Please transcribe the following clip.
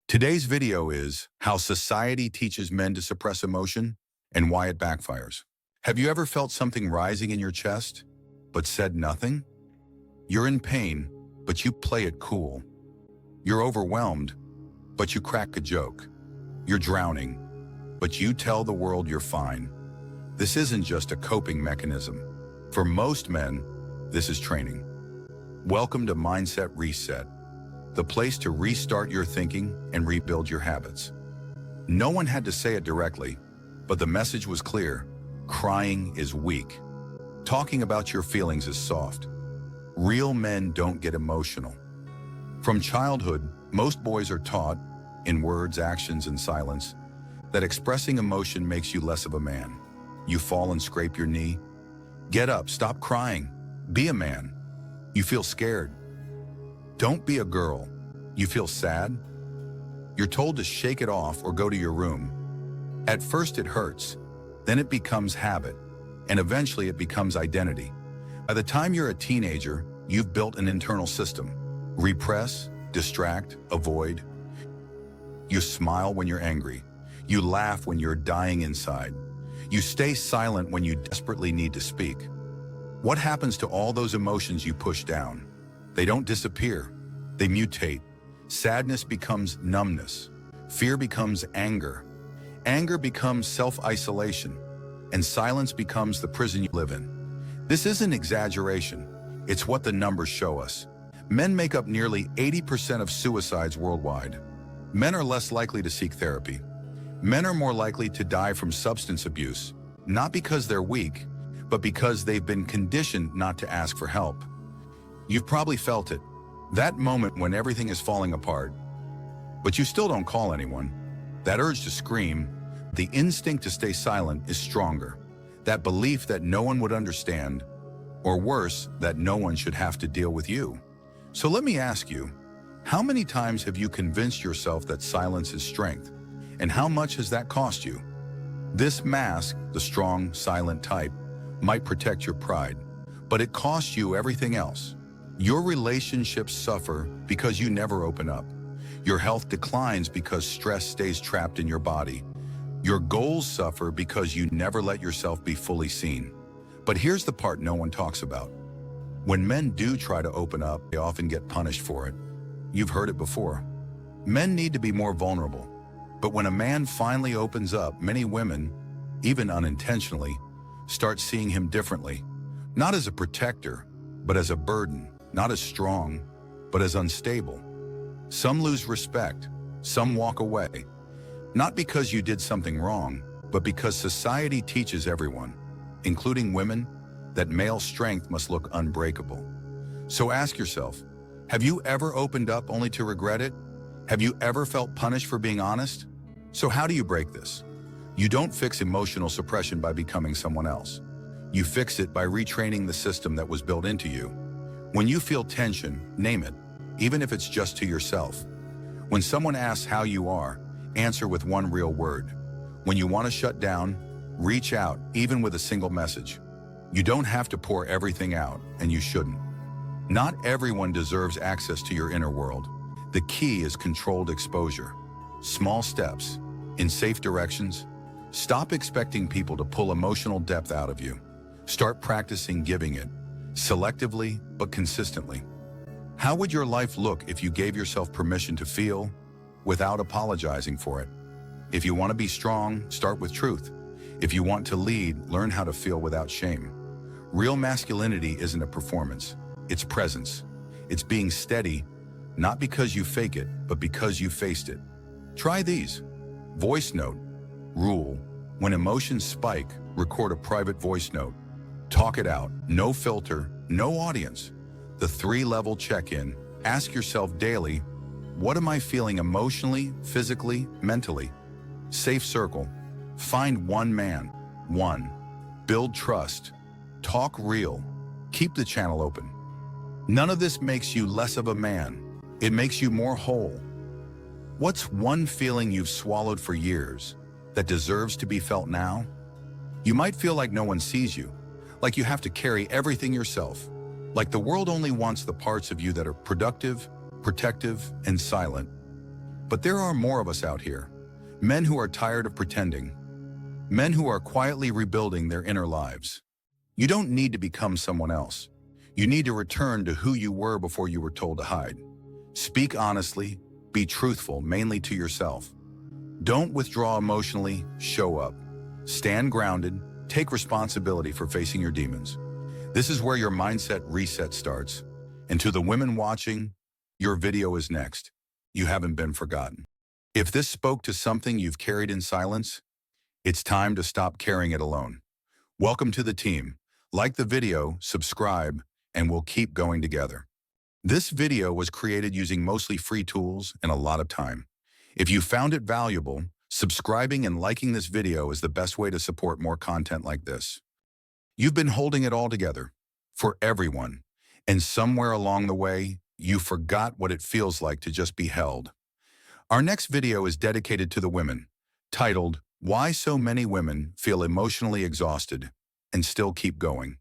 Today's video is how society teaches men to suppress emotion and why it backfires. Have you ever felt something rising in your chest, but said nothing? You're in pain, but you play it cool. You're overwhelmed, but you crack a joke. You're drowning, but you tell the world you're fine. This isn't just a coping mechanism. For most men, this is training. Welcome to Mindset Reset, the place to restart your thinking and rebuild your habits. No one had to say it directly, but the message was clear. Crying is weak. Talking about your feelings is soft. Real men don't get emotional. From childhood, most boys are taught, in words, actions, and silence, that expressing emotion makes you less of a man. You fall and scrape your knee. Get up, stop crying. Be a man. You feel scared. Don't be a girl. You feel sad? You're told to shake it off or go to your room. At first it hurts, then it becomes habit, and eventually it becomes identity. By the time you're a teenager, you've built an internal system. Repress, distract, avoid. You smile when you're angry. You laugh when you're dying inside. You stay silent when you desperately need to speak. What happens to all those emotions you push down? They don't disappear. They mutate. Sadness becomes numbness. Fear becomes anger. Anger becomes self-isolation. And silence becomes the prison you live in. This isn't exaggeration. It's what the numbers show us. Men make up nearly 80% of suicides worldwide. Men are less likely to seek therapy. Men are more likely to die from substance abuse, not because they're weak, but because they've been conditioned not to ask for help. You've probably felt it. That moment when everything is falling apart, but you still don't call anyone. That urge to scream, the instinct to stay silent is stronger. That belief that no one would understand, or worse, that no one should have to deal with you. So let me ask you, how many times have you convinced yourself that silence is strength? And how much has that cost you? This mask, the strong, silent type, might protect your pride, but it costs you everything else. Your relationships suffer because you never open up. Your health declines because stress stays trapped in your body. Your goals suffer because you never let yourself be fully seen. But here's the part no one talks about. When men do try to open up, they often get punished for it. You've heard it before. Men need to be more vulnerable. But when a man finally opens up, many women, even unintentionally, start seeing him differently. Not as a protector, but as a burden. Not as strong, but as unstable. Some lose respect. Some walk away. Not because you did something wrong, but because society teaches everyone, including women, that male strength must look unbreakable. So ask yourself, have you ever opened up only to regret it? Have you ever felt punished for being honest? So how do you break this? You don't fix emotional suppression by becoming someone else. You fix it by retraining the system that was built into you. When you feel tension, name it, even if it's just to yourself. When someone asks how you are, answer with one real word. When you want to shut down, reach out, even with a single message. You don't have to pour everything out, and you shouldn't. Not everyone deserves access to your inner world. The key is controlled exposure. Small steps, in safe directions. Stop expecting people to pull emotional depth out of you. Start practicing giving it, selectively but consistently. How would your life look if you gave yourself permission to feel without apologizing for it? If you want to be strong, start with truth. If you want to lead, learn how to feel without shame. Real masculinity isn't a performance, it's presence. It's being steady, not because you fake it, but because you faced it. Try these. Voice note. Rule. When emotions spike, record a private voice note. Talk it out. No filter, no audience. The 3-level check-in. Ask yourself daily, what am I feeling emotionally, physically, mentally? Safe circle. Find one man. 1. Build trust. Talk real. Keep the channel open. None of this makes you less of a man. It makes you more whole. What's one feeling you've swallowed for years that deserves to be felt now? You might feel like no one sees you, like you have to carry everything yourself, like the world only wants the parts of you that are productive, protective, and silent. But there are more of us out here. Men who are tired of pretending. Men who are quietly rebuilding their inner lives. You don't need to become someone else. You need to return to who you were before you were told to hide. Speak honestly, be truthful, mainly to yourself. Don't withdraw emotionally, show up. Stand grounded, take responsibility for facing your demons. This is where your mindset reset starts. And to the women watching, your video is next. You haven't been forgotten. If this spoke to something you've carried in silence, it's time to stop carrying it alone. Welcome to the team. Like the video, subscribe, and we'll keep going together. This video was created using mostly free tools and a lot of time. If you found it valuable, subscribing and liking this video is the best way to support more content like this. You've been holding it all together for everyone, and somewhere along the way, you forgot what it feels like to just be held. Our next video is dedicated to the women, titled, Why So Many Women Feel Emotionally Exhausted and Still Keep Going.